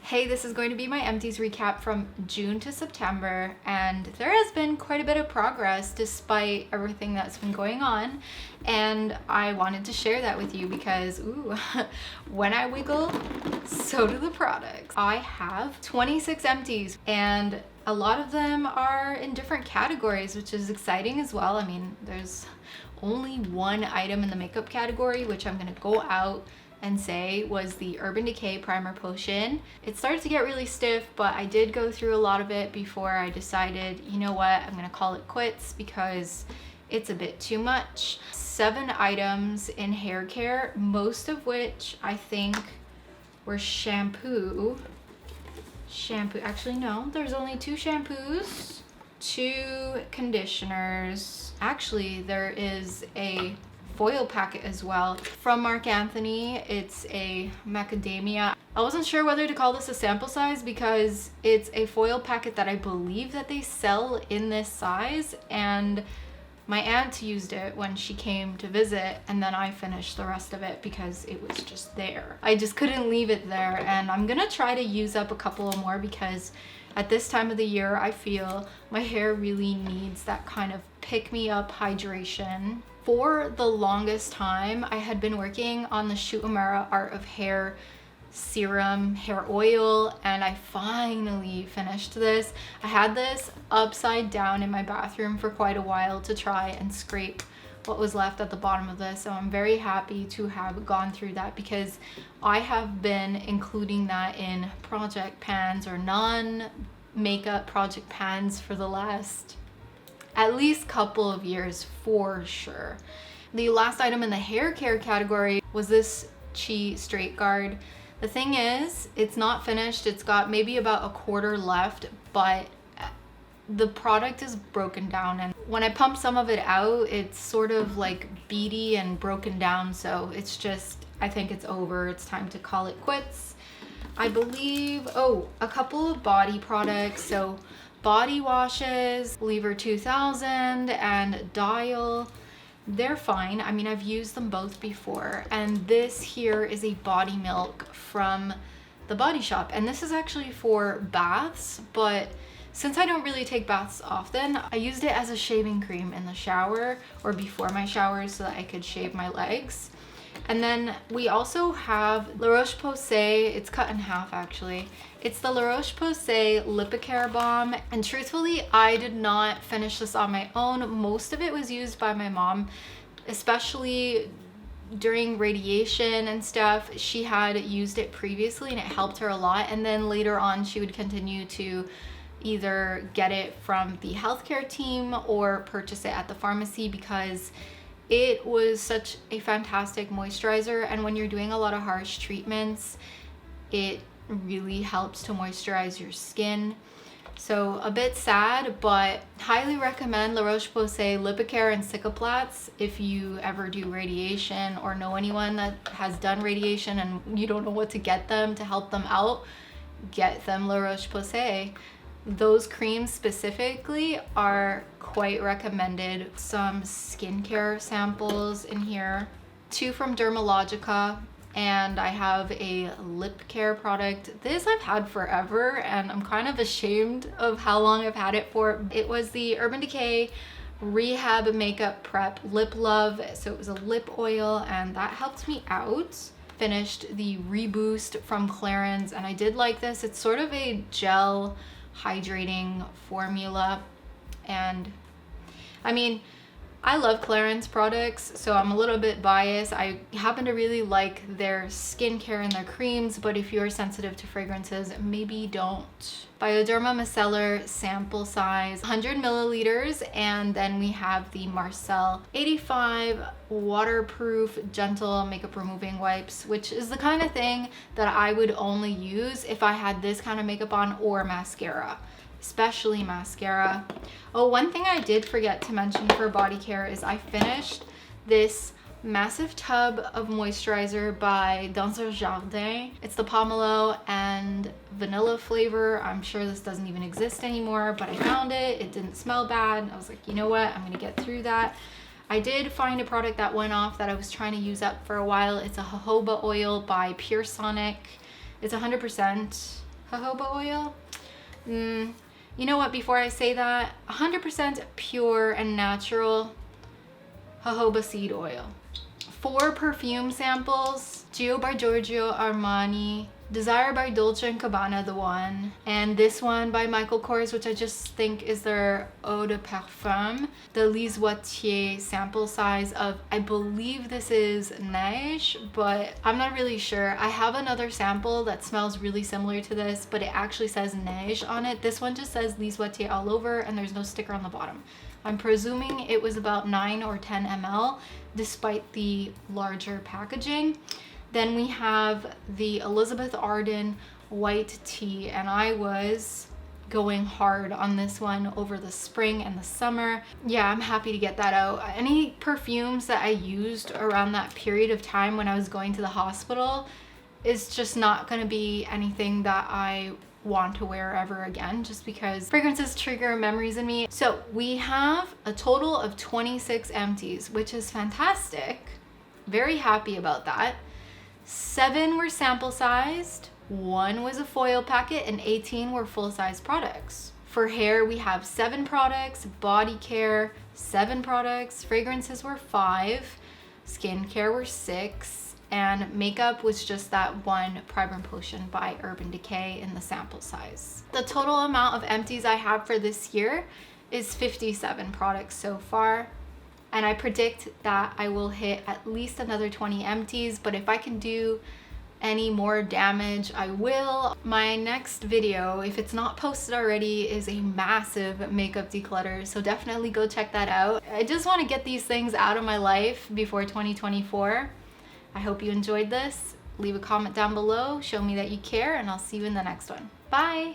Hey, this is going to be my empties recap from June to September, and there has been quite a bit of progress despite everything that's been going on, and I wanted to share that with you because, ooh, when I wiggle, so do the products. I have 26 empties, and a lot of them are in different categories, which is exciting as well. I mean, there's only one item in the makeup category, which I'm gonna go out and say was the Urban Decay Primer Potion. It started to get really stiff, but I did go through a lot of it before I decided, you know what, I'm gonna call it quits because it's a bit too much. 7 items in hair care, most of which I think were shampoo. Actually no, there's only 2 shampoos, 2 conditioners. Actually, there is a foil packet as well from Marc Anthony. It's a macadamia. I wasn't sure whether to call this a sample size because it's a foil packet that I believe that they sell in this size, and my aunt used it when she came to visit, and then I finished the rest of it because it was just there. I just couldn't leave it there, and I'm gonna try to use up a couple of more because at this time of the year I feel my hair really needs that kind of pick-me-up hydration. For the longest time, I had been working on the Shu Uemura Art of Hair serum, hair oil, and I finally finished this. I had this upside down in my bathroom for quite a while to try and scrape what was left at the bottom of this, so I'm very happy to have gone through that because I have been including that in project pans or non-makeup project pans for the last at least couple of years for sure. The last item in the hair care category was this Chi Straight Guard. The thing is, it's not finished. It's got maybe about a quarter left, but the product is broken down, and when I pump some of it out, it's sort of like beady and broken down, so it's just, I think it's over. It's time to call it quits. I believe, oh, a couple of body products. So body washes, Lever 2000 and Dial, they're fine. I mean, I've used them both before, and this here is a body milk from the Body Shop, and this is actually for baths, but since I don't really take baths often, I used it as a shaving cream in the shower or before my showers so that I could shave my legs. And then we also have La Roche Posay, it's cut in half actually. It's the La Roche Posay Lipikar Balm, and truthfully, I did not finish this on my own. Most of it was used by my mom, especially during radiation and stuff. She had used it previously and it helped her a lot, and then later on she would continue to either get it from the healthcare team or purchase it at the pharmacy because it was such a fantastic moisturizer, and when you're doing a lot of harsh treatments, it really helps to moisturize your skin. So a bit sad, but highly recommend La Roche Posay Lipikar and Cicaplats if you ever do radiation or know anyone that has done radiation and you don't know what to get them to help them out. Get them La Roche Posay. Those creams specifically are quite recommended. Some skincare samples in here, 2 from Dermalogica, and I have a lip care product. This I've had forever and I'm kind of ashamed of how long I've had it for. It was the Urban Decay Rehab Makeup Prep Lip Love, so it was a lip oil and that helped me out. Finished the Reboost from Clarins, and I did like this. It's sort of a gel hydrating formula, and I mean, I love Clarins products, so I'm a little bit biased. I happen to really like their skincare and their creams, but if you're sensitive to fragrances, maybe don't. Bioderma Micellar sample size, 100 milliliters, and then we have the Marcel 85 waterproof gentle makeup removing wipes, which is the kind of thing that I would only use if I had this kind of makeup on or mascara. Especially mascara. Oh, one thing I did forget to mention for body care is I finished this massive tub of moisturizer by Jardins. It's the pomelo and vanilla flavor. I'm sure this doesn't even exist anymore, but I found it. It didn't smell bad. I was like, you know what? I'm gonna get through that. I did find a product that went off that I was trying to use up for a while. It's a jojoba oil by Pursonic. It's 100%. jojoba oil. You know what, before I say that, 100% pure and natural jojoba seed oil. 4 perfume samples: Gio by Giorgio Armani, Desire by Dolce & Gabbana, the one, and this one by Michael Kors, which I just think is their eau de parfum, the Lise Wattier sample size of, I believe this is Neige, but I'm not really sure. I have another sample that smells really similar to this, but it actually says Neige on it. This one just says Lise Wattier all over, and there's no sticker on the bottom. I'm presuming it was about 9 or 10 ml, despite the larger packaging. Then we have the Elizabeth Arden white tea, and I was going hard on this one over the spring and the summer. Yeah, I'm happy to get that out. Any perfumes that I used around that period of time when I was going to the hospital is just not going to be anything that I want to wear ever again, just because fragrances trigger memories in me. So we have a total of 26 empties, which is fantastic. Very happy about that. 7 were sample sized, 1 was a foil packet, and 18 were full-size products. For hair, we have 7 products, body care 7 products, fragrances were 5, skincare were 6, and makeup was just that 1 primer and potion by Urban Decay in the sample size. The total amount of empties I have for this year is 57 products so far, and I predict that I will hit at least another 20 empties, but if I can do any more damage, I will. My next video, if it's not posted already, is a massive makeup declutter, so definitely go check that out. I just want to get these things out of my life before 2024. I hope you enjoyed this. Leave a comment down below, show me that you care, and I'll see you in the next one. Bye!